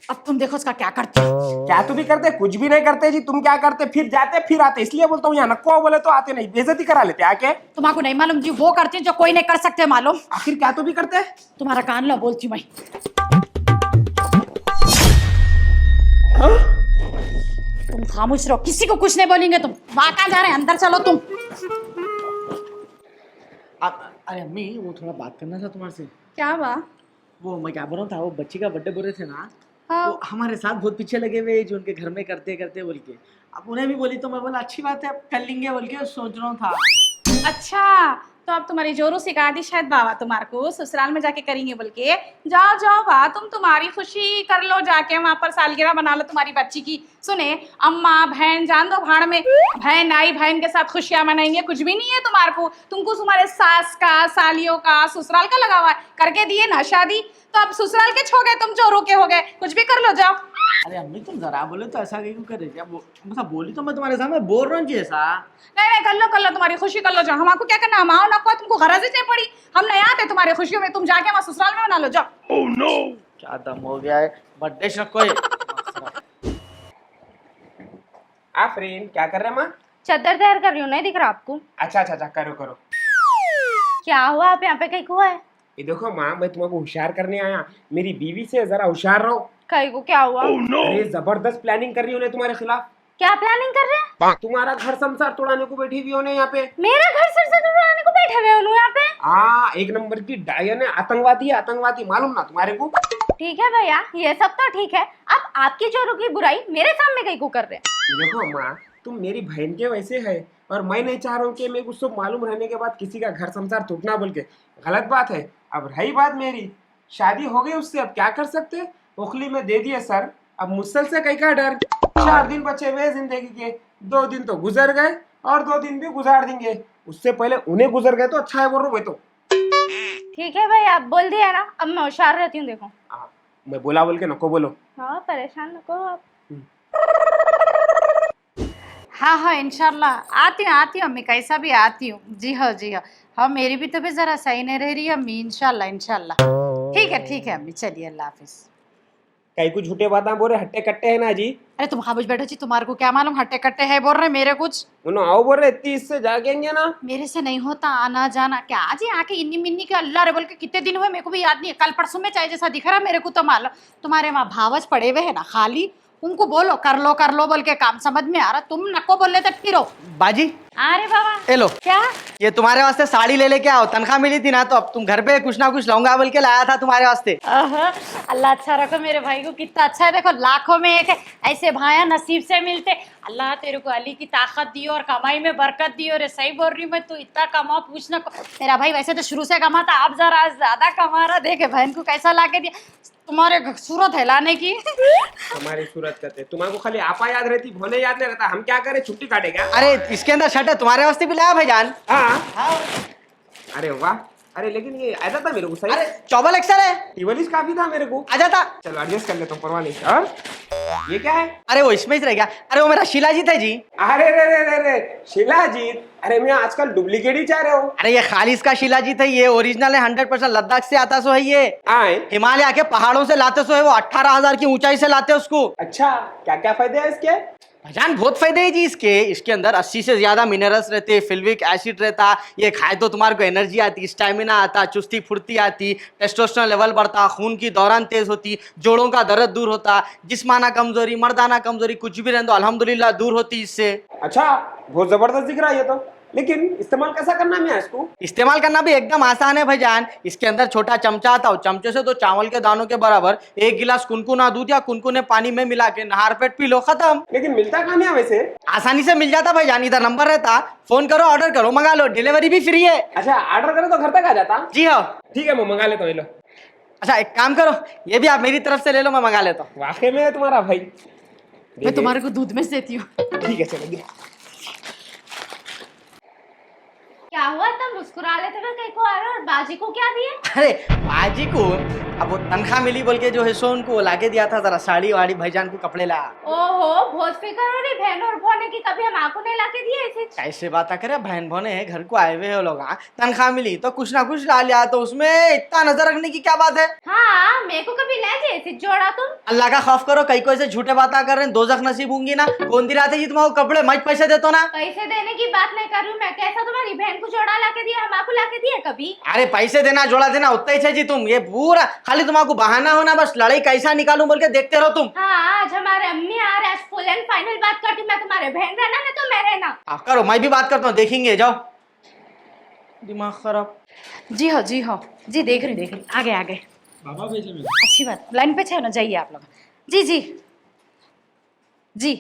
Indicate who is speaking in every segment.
Speaker 1: अब तुम देखो उसका क्या करते हो।
Speaker 2: क्या तुम भी करते? कुछ भी नहीं करते जी। तुम क्या करते? फिर जाते फिर आते। इसलिए बोलता हूँ यहाँ नक्को बोले तो आते नहीं, बेइज्जती करा लेते आके।
Speaker 1: तुम्हारा नहीं मालूम जी, वो करती है जो कोई नहीं कर सकते मालूम।
Speaker 2: आखिर क्या तुम भी करते?
Speaker 1: तुम्हारा कान लो, बोलती मैं।
Speaker 2: हाँ?
Speaker 1: तुम खामोश रहो, किसी को कुछ नहीं बोलेंगे। तुम वहां कहाँ जा रहे हैं? अंदर चलो तुम।
Speaker 3: अरे अम्मी, वो थोड़ा बात करना था तुम्हारे से।
Speaker 1: क्या हुआ?
Speaker 3: वो मैं क्या बोल रहा था, वो बच्ची का बर्थडे बोल रहे थे ना,
Speaker 1: हाँ।
Speaker 3: वो हमारे साथ बहुत पीछे लगे हुए जो उनके घर में करते करते बोल के। अब उन्हें भी बोली तो मैं बोला अच्छी बात है, अब कर लेंगे बोल के सोच रहा था।
Speaker 1: अच्छा, तो अब तुम्हारी जोरों से गा दी शायद बाबा तुम्हारे को ससुराल में जाके करेंगे बोल के। जाओ जाओ बा, तुम तुम्हारी खुशी कर लो जाके, वहां पर सालगिरह बना लो तुम्हारी बच्ची की। सुने, अम्मा बहन जान दो भाड़ में। बहन आई, बहन के साथ खुशियां मनाएंगे। कुछ भी नहीं है तुम्हारे को। तुमको तुम्हारे सास का, सालियों का, ससुराल का लगा हुआ है। करके दिए ना शादी, तो अब ससुराल के छो गए, तुम जोरों के हो गए। कुछ भी कर लो, जाओ।
Speaker 3: अरे अम्मी, तुम जरा बोले तो ऐसा क्यों कर रही थी? अब मतलब बोली तो मैं तुम्हारे सामने बोल रहा हूँ जी ऐसा।
Speaker 1: नहीं नहीं, कर लो तुम्हारी खुशी कर लो, जाओ। हमको क्या करना, हम आओ ना को, तुमको गरज ही नहीं पड़ी। हम नहीं आते तुम्हारी खुशियों में, तुम जाके वहां ससुराल में मना लो, जाओ।
Speaker 2: Oh no.
Speaker 3: क्या दम हो गया है, बर्थडे शक्को
Speaker 2: आफरीन, क्या कर रहे हैं माँ?
Speaker 4: चद्दर तैयार कर रही हूँ, नहीं दिख रहा आपको?
Speaker 2: अच्छा अच्छा अच्छा, करो करो।
Speaker 4: क्या हुआ, आप यहाँ पे कहीं को है?
Speaker 2: ये देखो माँ, मैं तुमको होशियार करने आया। मेरी बीवी से जरा होशियार रहो।
Speaker 4: कहीं को क्या हुआ?
Speaker 2: Oh no. अरे जबरदस्त प्लानिंग कर रही उन्हें तुम्हारे खिलाफ।
Speaker 4: क्या प्लानिंग कर रहे हैं?
Speaker 2: तुम्हारा घर संसार तोड़ाने को बैठी हुई होने यहाँ पे।
Speaker 4: मेरा घर सर उड़ाने को बैठे हुए हो यहाँ पे?
Speaker 2: हाँ, एक नंबर की डायन है, आतंकवादी है, आतंकवादी, मालूम ना तुम्हारे को?
Speaker 4: ठीक है भैया, ये सब तो ठीक है। अब आपकी जोरों की बुराई मेरे सामने कहीं को कर रहे हैं?
Speaker 2: देखो माँ, तुम मेरी बहन के वैसे है, और मैं नहीं चाह रहा हूँ कि मेरे को सब मालूम रहने के बाद किसी का घर संसार टूटना बोल के। गलत बात है। अब रही बात मेरी, शादी हो गई उससे, अब क्या कर सकते? ओखली में दे दिए सर, अब मुसल से कहीं का डर। 4 दिन बचे हुए जिंदगी के, 2 दिन तो गुजर गए और 2 दिन भी गुजार देंगे। उससे पहले उन्हें गुजर गए तो अच्छा है, बोल रहा हूँ मैं तो।
Speaker 4: ठीक है भैया, आप बोल दिया ना, अब मैं होशियार रहती हूँ। देखो,
Speaker 2: मैं बोला बोल के नको बोलो।
Speaker 4: हाँ, परेशान न करो आप।
Speaker 1: हाँ हाँ, इंशाल्लाह आती हूँ अम्मी, कैसा भी आती हूँ। जी हाँ जी हाँ। हाँ, मेरी भी तबीयत जरा सही नहीं रह रही है अम्मी। इंशाल्लाह इंशाल्लाह। ठीक है अम्मी, चलिए, अल्लाह हाफिज।
Speaker 2: कहीं कुछ झूठे बातें बोल रहे, हट्टे कट्टे है ना जी?
Speaker 1: अरे तुम खामोश बैठो जी, तुम्हारे को क्या मालूम हट्टे कट्टे है बोल रहे मेरे कुछ।
Speaker 2: उन्होंने आओ बोल रहे, 30 से जागेंगे ना।
Speaker 1: मेरे से नहीं होता आना जाना। क्या आज ही आके इन्नी मिन्नी के अल्लाह रे बोल के कितने दिन हुए मेरे को भी याद नहीं है। कल परसों में चाहे जैसा दिख रहा मेरे को तो मालूम। तुम्हारे वहाँ भावच पड़े हुए है ना खाली, उनको बोलो कर लो बोल के काम। समझ में आ रहा, तुम नको बोल लेते फिरो।
Speaker 3: बाजी,
Speaker 4: अरे बाबा,
Speaker 3: ए लो,
Speaker 4: क्या?
Speaker 3: ये तुम्हारे वास्ते साड़ी ले लेके आओ। तनख्वाह मिली थी ना, तो अब तुम घर पे कुछ ना कुछ लाऊंगा बोल के लाया था तुम्हारे वास्ते।
Speaker 1: अल्लाह अच्छा रखो मेरे भाई को, कितना अच्छा है। देखो लाखों में एक है, ऐसे भाया नसीब से मिलते। अल्लाह तेरे को अली की ताकत दी और कमाई में बरकत दी। और सही बोल रही हूँ मैं, तू इतना कमा पूछना। मेरा भाई वैसे तो शुरू से कमाता, अब जरा ज्यादा कमा रहा। देखे बहन को कैसा ला के दिया। तुम्हारे सूरत है लाने की।
Speaker 2: हमारी सूरत करते तुम्हारे खाली आपा याद रहती, भोले याद नहीं रहता। हम क्या करें, छुट्टी काटे क्या?
Speaker 3: अरे इसके अंदर शर्ट है, तुम्हारे वास्ते भी लाया भाईजान।
Speaker 2: हाँ। अरे वाह। अरे लेकिन ये आया था मेरे को सही।
Speaker 3: अरे चौबल एक्सल है,
Speaker 2: टिवलिस काफी था मेरे को।
Speaker 3: आ जाता।
Speaker 2: चलो एडजस्ट कर लेता हूँ, परवाह नहीं। और ये क्या है?
Speaker 3: अरे वो इसमें ही रह गया। अरे वो मेरा शिलाजीत है जी।
Speaker 2: अरे रे रे रे रे, शिलाजीत। अरे मैं आजकल डुप्लीकेट ही चाह रहे हो।
Speaker 3: अरे ये खालिस का शिलाजीत है, ये ओरिजिनल है, 100% लद्दाख से आता सो है ये।
Speaker 2: आए।
Speaker 3: हिमालय के पहाड़ों से लाते सो है वो, 18,000 की ऊंचाई से लाते हैं उसको।
Speaker 2: अच्छा, क्या क्या फायदे हैं इसके?
Speaker 3: भाईजान बहुत फायदे है जी इसके अंदर 80 से ज्यादा मिनरल्स रहते, फिल्विक एसिड रहता। ये खाए तो तुम्हारे को एनर्जी आती, स्टैमिना आता, चुस्ती फुर्ती आती, टेस्टोस्टेरोन लेवल बढ़ता, खून की दौरान तेज होती, जोड़ों का दर्द दूर होता, जिस्माना कमजोरी, मर्दाना कमजोरी कुछ भी रहने दो अल्हम्दुलिल्लाह दूर होती इससे।
Speaker 2: अच्छा, बहुत जबरदस्त दिख रहा है ये तो। लेकिन इस्तेमाल कैसा करना है इसको?
Speaker 3: इस्तेमाल करना भी एकदम आसान है भाईजान। इसके अंदर छोटा चमचा आता है, चमचे से तो चावल के दानों के बराबर 1 गिलास कुनकुना दूध या कुनकुने पानी में मिला के नहार पेट पी लो, खत्म।
Speaker 2: लेकिन मिलता कहाँ है वैसे?
Speaker 3: आसानी से मिल जाता भाईजान, इधर नंबर रहता, फोन करो, ऑर्डर करो, मंगा लो, डिलीवरी भी फ्री है।
Speaker 2: अच्छा, ऑर्डर करो तो घर तक आ जाता?
Speaker 3: जी हाँ।
Speaker 2: ठीक है, मैं मंगा लेता हूँ, ये लो।
Speaker 3: अच्छा एक काम करो, ये भी आप मेरी तरफ से ले लो, मैं मंगा लेता हूँ।
Speaker 2: वाकई में है तुम्हारा भाई।
Speaker 1: मैं तुम्हारे को दूध में से देती हूँ।
Speaker 2: ठीक है, चलो।
Speaker 4: क्या क्या हुआ, तब मुस्कुरा लेते हुए कहीं को आ रहे हो और बाजी को क्या दिए?
Speaker 3: अरे बाजी को अब वो तनख्वाह मिली बोल के जो है सो उनको लाके दिया था, जरा साड़ी वाड़ी भाईजान को कपड़े ला।
Speaker 4: ओहो, बहुत फिक्र हो रही बहन और भोने की, कभी हम आपको नहीं लाके दिए ऐसे?
Speaker 3: कैसे बात करे, बहन भोने हैं, घर को आए हुए हैं लोग। हाँ, तनख्वाह मिली तो कुछ ना कुछ ला लिया, तो उसमें इतना नजर रखने की क्या बात है।
Speaker 4: हाँ, मेरे को कभी ले जैसे जोड़ा तुम।
Speaker 3: अल्लाह का खौफ करो, कई कोई से झूठे बात कर रहे हैं, दोजख नसीब होंगी ना। कौन दी रात है तुम्हारे कपड़े मैं पैसे देता ना।
Speaker 4: पैसे देने की बात नहीं कर रही हूँ मैं, कैसा तुम्हारी बहन को जोड़ा लाके दिया, हम आपको लाके दिए कभी?
Speaker 3: अरे पैसे देना जोड़ा देना उतना ही है जी तुम, ये पूरा खाली तुम्हारा बहाना हो ना, बस लड़ाई कैसा निकालूं बोल के देखते रहो तुम।
Speaker 4: हाँ, आज हमारे अम्मी आ रहे, आज फुल एंड फाइनल बात करती हूँ मैं, तुम्हारे बहन रहना ना तो मैं रहना।
Speaker 3: करो, मैं भी बात करता हूँ, देखेंगे, जाओ। दिमाग खराब।
Speaker 1: जी हो जी, देख रही आगे आगे।
Speaker 2: बाबा भेजे मैं।
Speaker 1: अच्छी बात, लाइन पे छे ना, जाइए आप लोग। जी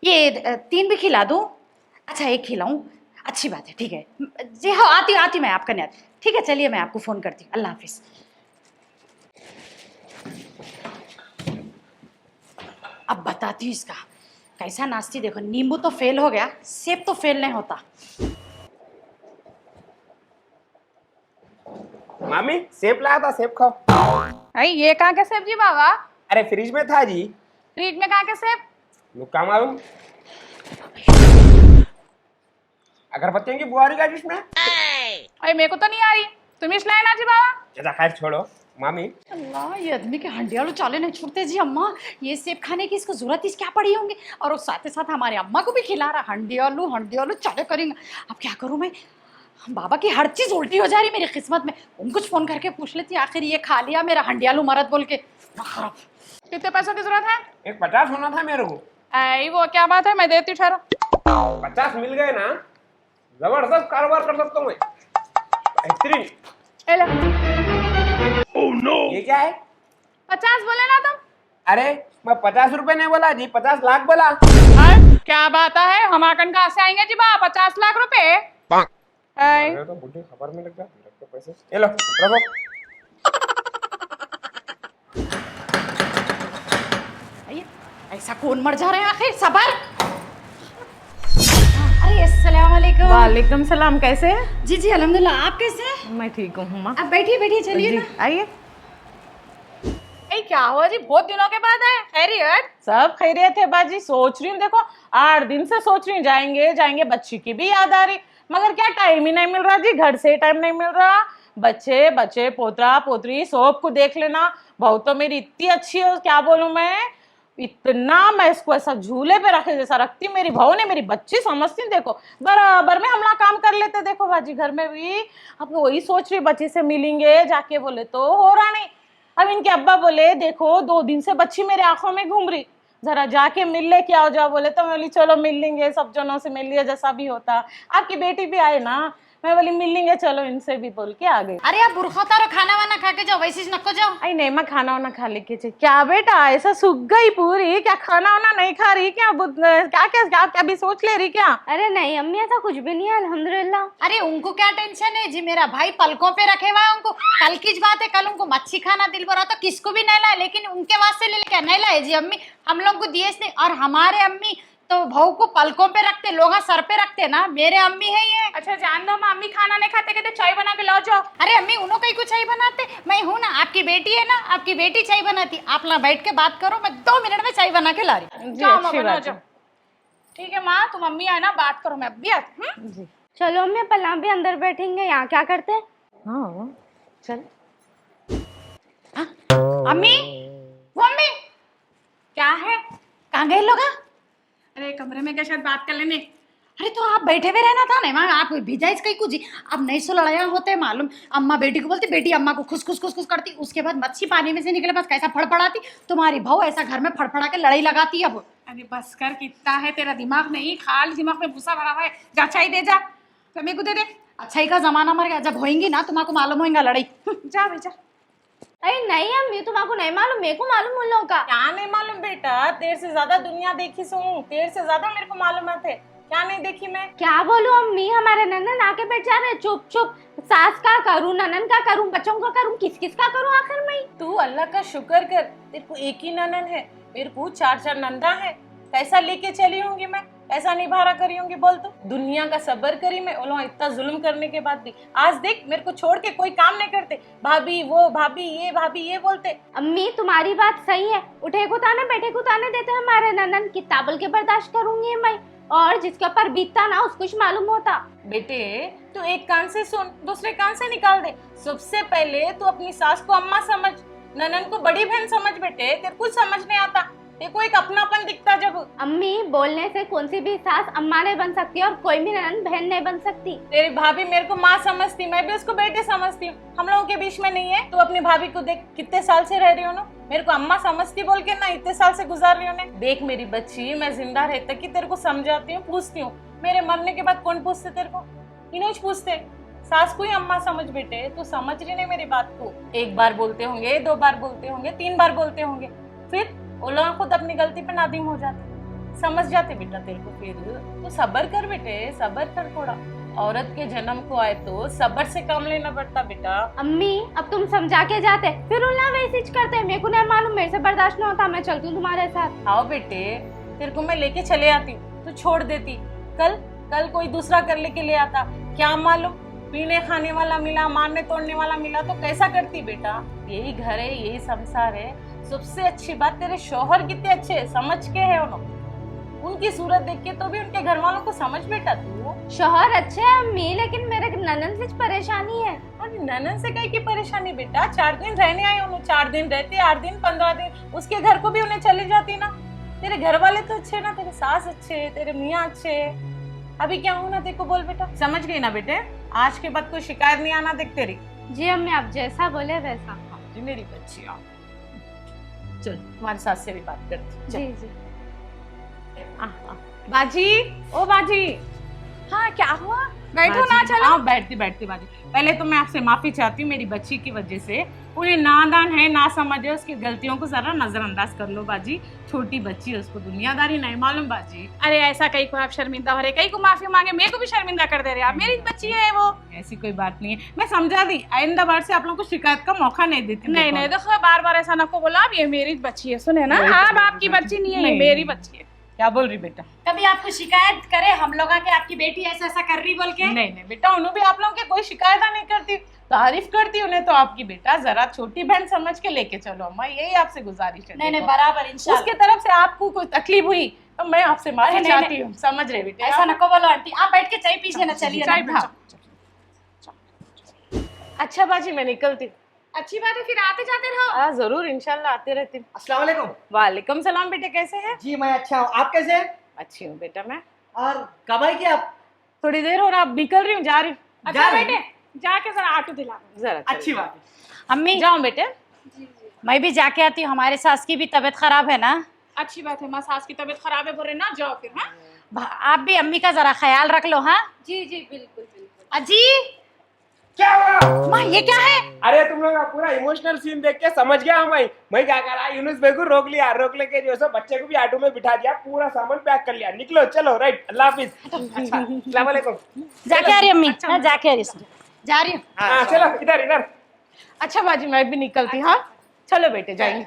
Speaker 1: ये 3 भी खिला दूँ? अच्छा 1 खिलाऊं, अच्छी बात है, ठीक है जी। हाँ आती मैं आपका नहीं, ठीक है चलिए, मैं आपको फ़ोन करती हूँ, अल्लाह हाफिज़। अब बताती हूँ इसका कैसा नाश्ती। देखो, नींबू तो फेल हो गया, सेब तो फेल नहीं होता।
Speaker 2: मामी सेब लाया था, सेब खाओ।
Speaker 1: अरे ये कहाँ के सेब जी बाबा?
Speaker 2: अरे फ्रिज में था जी।
Speaker 1: फ्रिज में कहाँ के सेब?
Speaker 2: लोग क्या मालूम। अगरबत्तियों की बुआरी का जिसमें।
Speaker 1: अरे मेरे को तो नहीं आ रही, तुम इस लाए ना जी बाबा।
Speaker 2: जरा खैर छोड़ो मामी।
Speaker 1: अल्लाह, ये आदमी के हंडियालू चाले नहीं छूटते जी। अम्मा ये सेब खाने की इसको जरूरत ही क्या पड़ी होंगी, और वो साथ ही साथ हमारे अम्मा को भी खिला रहा। हंडियालू चाले करेंगे। अब क्या करूँ मैं, बाबा की हर चीज उल्टी हो जा रही मेरी किस्मत में। उनको फोन करके पूछ लेती, आखिर ये खा लिया मेरा हंडियालू मरद बोल के। खराब। कितने पैसों की जरूरत है?
Speaker 2: एक 50 होना था मेरे को।
Speaker 1: आई वो क्या बात है, मैं देती हूँ, ठहरो।
Speaker 2: 50 मिल गए ना, जबरदस्त कारोबार कर सकता हूँ मैं, बेहतरीन।
Speaker 1: ए लो।
Speaker 2: ये क्या है?
Speaker 1: 50 बोले ना तुम?
Speaker 2: अरे मैं 50 रुपए नहीं बोला जी, 50 लाख बोला।
Speaker 1: क्या बात है, हमाकन कहाँ से आएंगे जी बा 50 लाख रुपए?
Speaker 2: अरे तो बुढ़ी खबर में लग गया, रखो पैसे, ये लो रखो।
Speaker 1: ऐसा कौन मर जा रहे हैं आखिर, सबर। अरे अस्सलाम वालेकुम।
Speaker 5: वालेकुम सलाम, कैसे हैं?
Speaker 1: जी अल्हम्दुलिल्लाह, आप कैसे हैं?
Speaker 5: मैं ठीक हूँ माँ।
Speaker 1: आप बैठिए चलिए
Speaker 5: जी
Speaker 1: ना।
Speaker 5: आइए।
Speaker 1: क्या हुआ जी, बहुत दिनों के बाद आए? खैरियत?
Speaker 5: सब खैरियत है बाजी, सोच रही हूँ, देखो 8 दिन से सोच रही हूँ जाएंगे, बच्ची की भी याद आ रही, मगर क्या टाइम ही नहीं मिल रहा जी, घर से टाइम नहीं मिल रहा। बच्चे पोतरा पोतरी सबको देख लेना। बहू तो मेरी इतनी अच्छी है, क्या बोलूं मैं, इतना मैं इसको ऐसा झूले पे रखे जैसा रखती मेरी बहू ने, मेरी बच्ची समझती। देखो बराबर में हमला काम कर लेते, देखो बाजी घर में भी। अब वही सोच रही बच्ची से मिलेंगे जाके, बोले तो हो रहा नहीं। अब इनके अब्बा बोले देखो 2 दिन से बच्ची मेरे आंखों में घूम रही, जरा जाके मिल ले क्या हो जाओ। बोले तो मैं बोली चलो मिल लेंगे, सब जनों से मिल लिया जैसा भी होता। आपकी बेटी भी आए ना, मैं बोली मिल लेंगे चलो इनसे भी, बोल के आ गई।
Speaker 1: अरे आप बुरखा तारो, खाना वाना खा के जाओ, वैसे ही नको जाओ।
Speaker 5: आई नहीं, मैं खाना वाना खा लेके चाहिए। क्या बेटा ऐसा सूख गई पूरी, क्या खाना वाना नहीं खा रही क्या? क्या भी सोच ले रही क्या?
Speaker 4: अरे नहीं अम्मी, ऐसा कुछ भी नहीं है अल्हम्दुलिल्लाह।
Speaker 1: अरे उनको क्या टेंशन है जी, मेरा भाई पलकों पे रखे हुआ है उनको। कल की बात है, कल उनको मच्छी खाना दिल भरा तो किसको भी नहीं लाए, लेकिन उनके वास्ते ले लेके नहीं लाए जी अम्मी, हम लोग को दिए नहीं। और हमारे अम्मी तो बहू को पलकों पे रखते, लोग सर पे रखते ना, मेरे अम्मी है ये। अच्छा जान दो, अम्मी खाना नहीं खाते, कहते चाय बना के लाओ जाओ। अरे अम्मी उन्हों कहीं को चाय बनाते, मैं हूँ ना, आपकी बेटी है ना, आपकी बेटी चाय बनाती। आप ना बैठ के बात करो, मैं 2 मिनट में चाय बना के ला रही।
Speaker 5: जी, अच्छी बात है।
Speaker 1: ठीक है माँ, तुम अम्मी आए ना, बात करो, मैं अभी आती हूँ।
Speaker 5: जी
Speaker 4: चलो अम्मी, पहला भी अंदर बैठेंगे, यहाँ क्या करते हैं?
Speaker 5: हाँ चल।
Speaker 1: अम्मी, वो अम्मी क्या है, कहाँ गए लोग? अरे कमरे में क्या, शायद बात कर लेने। अरे तो आप बैठे हुए रहना था ना, आप भिजा इसका ही कुछ। अब नहीं सो लड़ाया होते मालूम, अम्मा बेटी को बोलती, बेटी अम्मा को खुश करती, उसके बाद मच्छी पानी में से निकले बस कैसा फड़फड़ाती, तुम्हारी बहू ऐसा घर में फड़फड़ा के लड़ाई लगाती है अब। अरे बस कर, कितना है तेरा दिमाग नहीं, खाली दिमाग में भूसा भरा हुआ है, जा चाय दे जा, तो मेरे को दे दे। अच्छाई का जमाना मर गया, जब होएंगी ना तुम्हारा मालूम होएगा लड़ाई। जा बेचा।
Speaker 4: अरे नहीं अम्मी, तुमको नहीं मालूम, मेरे को मालूम उन लोगों का।
Speaker 5: क्या नहीं मालूम बेटा, तेरे से ज्यादा दुनिया देखी सो, तेरे से ज्यादा मेरे को मालूमात है। क्या नहीं देखी मैं?
Speaker 4: क्या बोलूं अम्मी, हमारे ननन आके बैठ जा रहे, चुप। सास का करूं, ननन का करूं, बच्चों का करूं, किस का करूं आखिर में?
Speaker 5: तू अल्लाह का शुक्र कर, तेरे को एक ही ननन है, मेरे को 4 नंदा है। कैसा लेके चली होंगी मैं? ऐसा नहीं भारा करी होंगी बोल तो। दुनिया का सब्र करी मैं ओलो इतना जुल्म करने के बाद भी। आज देख मेरे को छोड़ के कोई काम नहीं करते, भाभी वो भाभी ये बोलते।
Speaker 4: अम्मी तुम्हारी बात सही है, उठे को ताने बैठे को ताने देते हमारे ननन, कितना बोल के बर्दाश्त करूंगी मैं, और जिसके ऊपर बीतता ना उसको कुछ मालूम होता।
Speaker 5: बेटे तू एक कान से सुन दूसरे कान से निकाल दे। सबसे पहले तू अपनी सास को अम्मा समझ, ननन को बड़ी बहन समझ। बेटे तेरे कुछ समझ नहीं आता, तेरे को एक अपनापन दिखता जब।
Speaker 4: अम्मी बोलने से कौन सी भी सास अम्मा नहीं बन सकती और कोई भी ननन बहन नहीं बन सकती।
Speaker 5: तेरी भाभी मेरे को माँ समझती, मैं भी उसको बेटे समझती हूँ, हम लोगों के बीच में नहीं है। तू अपनी भाभी को देख कितने साल से रह रही हो ना, मेरे को अम्मा समझती बोल के ना इतने साल से गुजार रही हो ने। देख मेरी बच्ची, मैं जिंदा रहते कि तेरे को समझाती हूँ, पूछती हूँ। मेरे मरने के बाद कौन पूछते तेरे को? इन्होंने पूछते। सास को ही अम्मा समझ बेटे, तू समझ रही नहीं मेरी बात को। एक बार बोलते होंगे, 2 बार बोलते होंगे, 3 बार बोलते होंगे, फिर वो लोग खुद अपनी गलती पे नादिम हो जाते, समझ जाते बेटा तेरे को। फिर तू सब्र कर बेटे, सब्र कर थोड़ा। औरत के जन्म को आए तो सब्र से काम लेना पड़ता बेटा।
Speaker 4: अम्मी अब तुम समझा के जाते फिर उल्ला वैसे ही करते, मेरे को नहीं मालूम, मेरे से बर्दाश्त नहीं होता, मैं चलती हूँ तुम्हारे साथ।
Speaker 5: आओ बेटे तेरे को मैं लेके चले आती हूँ, तू छोड़ देती। कल कोई दूसरा कर लेके ले आता, क्या मालूम पीने खाने वाला मिला, मारने तोड़ने वाला मिला तो कैसा करती बेटा। यही घर है, यही संसार है। सबसे अच्छी बात तेरे शौहर कितने अच्छे है, समझ के है उन्होंने। उनकी सूरत देख के तो भी उनके घर वालों को समझ बेटा तू।
Speaker 4: शौहर अच्छे है अम्मी, लेकिन मेरे ननन से परेशानी है।
Speaker 5: अरे ननन से कहीं की परेशानी बेटा, 4 दिन रहने आए उन्हें, 4 दिन रहते, 8 दिन 15 दिन उसके घर को भी उन्हें चली जाती ना। तेरे घर वाले तो अच्छे ना, तेरे सास अच्छे, तेरे मियाँ अच्छे। अभी क्या हूँ ना तेरे को बोल बेटा, समझ गई ना बेटे? आज के बाद कोई शिकायत नहीं आना देख तेरी।
Speaker 4: जी अम्मी आप जैसा बोले वैसा।
Speaker 5: जी मेरी बच्ची आओ, चल तुम्हारी सास से भी बात करती।
Speaker 4: जी जी।
Speaker 5: बाजी, ओ बाजी।
Speaker 1: हाँ क्या हुआ? बैठो ना,
Speaker 5: बाजी,
Speaker 1: चलो।
Speaker 5: हाँ बैठती बाजी। पहले तो मैं आपसे माफी चाहती हूँ मेरी बच्ची की वजह से। उन्हें नादान है, ना समझ है, उसकी गलतियों को जरा नजरअंदाज कर लो बाजी। छोटी बच्ची है, उसको दुनियादारी नहीं मालूम बाजी।
Speaker 1: अरे ऐसा कहीं को आप शर्मिंदा हो रहे, कहीं को माफी मांगे, मेरे को भी शर्मिंदा कर दे रहे आप। मेरी बच्ची है वो।
Speaker 5: ऐसी कोई बात नहीं है, मैं समझा दी। आइंदा बार से आप लोगों को शिकायत का मौका नहीं देती।
Speaker 1: नहीं देखो बार बार ऐसा नको बोला, अब ये मेरी बच्ची है, सुने ना, आप आपकी बच्ची नहीं है, ये मेरी बच्ची है।
Speaker 5: क्या बोल रही बेटा?
Speaker 1: कभी आपको शिकायत करे हम लोग के आपकी बेटी ऐसा ऐसा कर रही बोल के?
Speaker 5: नहीं बेटा, उन्होंने भी आप लोगों की कोई शिकायत नहीं करती, तारीफ करती उन्हें तो आपकी। बेटा जरा छोटी बहन समझ के लेके चलो अम्मा, यही आपसे गुजारिश है।
Speaker 1: नहीं बराबर इंशाल्लाह।
Speaker 5: उसके तरफ से आपको कोई तकलीफ हुई तो मैं आपसे माफी चाहती हूँ, समझ रहे बेटा?
Speaker 1: ऐसा नको बोलो आंटी, आप बैठ के चाय पीजिए ना, चलिए
Speaker 5: चाय
Speaker 1: ना।
Speaker 5: अच्छा बाजी मैं निकलती हूँ।
Speaker 1: अच्छी बात है, फिर आते जाते रहो।
Speaker 5: हाँ जरूर इंशाल्लाह आते रहती हूँ।
Speaker 3: अस्सलाम वालेकुम।
Speaker 5: वालेकुम सलाम बेटे, कैसे हैं?
Speaker 3: जी मैं अच्छा हूँ, आप कैसे हैं?
Speaker 5: अच्छी हूँ बेटा मैं।
Speaker 3: और कब आई क्या आप?
Speaker 5: थोड़ी देर हो रहा, अब निकल रही हूँ, जा रही हूँ।
Speaker 1: अच्छा बेटे जाके जरा ऑटो दिला।
Speaker 5: जरा
Speaker 3: अच्छी बात है।
Speaker 6: अम्मी
Speaker 5: जाओ बेटे।
Speaker 6: मैं भी जाके आती हूँ, हमारे सास की भी तबीयत खराब है ना।
Speaker 1: अच्छी बात है, माँ सास की तबीयत खराब है बोल रहे ना, जाओ फिर। हाँ
Speaker 6: आप भी अम्मी का जरा ख्याल रख लो। हाँ
Speaker 1: जी बिल्कुल बिल्कुल।
Speaker 6: अजी
Speaker 2: क्या हुआ?
Speaker 6: माँ ये क्या है?
Speaker 2: अरे तुम लोग का पूरा इमोशनल सीन देख के समझ गया हूँ मैं क्या कर रहा। यूनुस भाई को रोक लिया, रोक लेके जो है बच्चे को भी ऑटो में बिठा दिया, पूरा सामान पैक कर लिया, निकलो चलो राइट, अल्लाह हाफिज। अच्छा अस्सलाम वालेकुम।
Speaker 6: जाके आ रही अम्मी, हाँ जाके आ रही, जा रही हूँ।
Speaker 2: हाँ चलो इधर।
Speaker 5: अच्छा बाजी मैं भी निकलती। हाँ चलो बेटे जाएंगे।